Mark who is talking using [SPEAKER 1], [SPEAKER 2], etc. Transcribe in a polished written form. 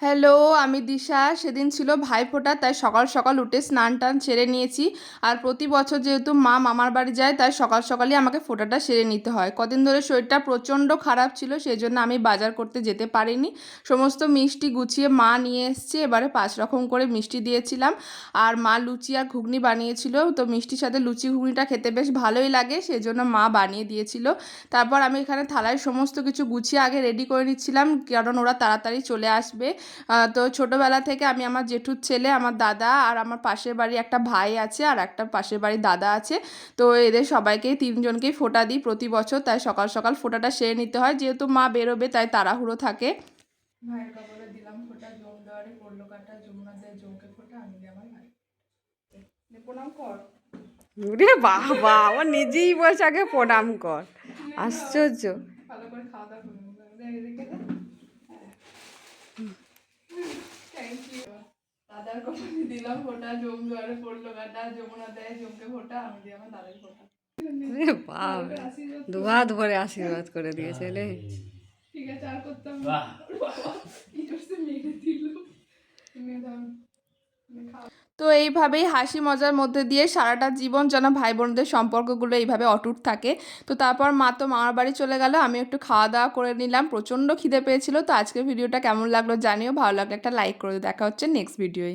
[SPEAKER 1] Hello, আমি দিশা। সেদিন ছিল ভাইফোঁটা, তাই সকাল সকাল উঠে স্নান টান সেরে নিয়েছি। আর প্রতি বছর যেহেতু মা মামার বাড়ি যায়, তাই সকাল সকালই আমাকে ফোঁটাটা সেরে নিতে হয়। কদিন ধরে শরীরটা প্রচণ্ড খারাপ ছিল, সেই জন্য আমি বাজার করতে যেতে পারিনি। সমস্ত মিষ্টি গুছিয়ে মা নিয়ে এসছে, এবারে 5 রকম করে মিষ্টি দিয়েছিলাম। আর মা লুচি আর ঘুগনি বানিয়েছিল, তো মিষ্টির সাথে লুচি ঘুগনিটা খেতে বেশ ভালোই লাগে, সেই জন্য মা বানিয়ে দিয়েছিল। তারপর আমি এখানে থালায় সমস্ত কিছু গুছিয়ে আগে রেডি করে নিচ্ছিলাম, কারণ ওরা তাড়াতাড়ি চলে আসবে। তো ছোটবেলা থেকে আমি আমার জেঠুর ছেলে, আমার দাদা আর আমার পাশের বাড়ি একটা ভাই আছে, আর একটা পাশের বাড়ি দাদা আছে। তো এদের সবাইকেই তিনজনকেই ফোঁটা দিই প্রতি বছর, তাই সকাল সকাল ফোঁটাটা সেরে নিতে হয়, যেহেতু মা বেরোবে তাই তাড়াহুড়ো থাকে। ভাইয়ের কপালে দিলাম ফোঁটা, জম দেওয়ারে পড়লো কাটা, যমুনা দেয় জমকে ফোঁটা, আমি দিয়ে আমার ভাই প্রণাম কর।
[SPEAKER 2] রে বাবা, ও নিজেই বলছে আগে প্রণাম কর। আশ্চর্য।
[SPEAKER 1] ভালো করে খাওয়া দাওয়া করুন। Thank you. দাদার কপালে দিলাম ফোঁটা, জম দুয়ারে পড়লো কাটা, যমুনা দেয় জমকে ফোঁটা, আমি দিয়ে আমার দাদার ফোঁটা।
[SPEAKER 2] রে বাবা, দুহাত ভরে আশীর্বাদ করে দিয়েছে রে।
[SPEAKER 1] ঠিক আছে, আর করতাম না। বাবা কি করছে, মেরে দিল। তো এইভাবেই হাসি মজার মধ্যে দিয়ে সারাটা জীবন যেন ভাই বোনদের সম্পর্কগুলো এইভাবে অটুট থাকে। তো তারপর মা তো মামার বাড়ি চলে গেল, আমি একটু খাওয়া দাওয়া করে নিলাম, প্রচণ্ড খিদে পেয়েছিল। তো আজকের ভিডিওটা কেমন লাগলো জানিও, ভালো লাগলে একটা লাইক করে দিও। দেখা হচ্ছে নেক্সট ভিডিওয়।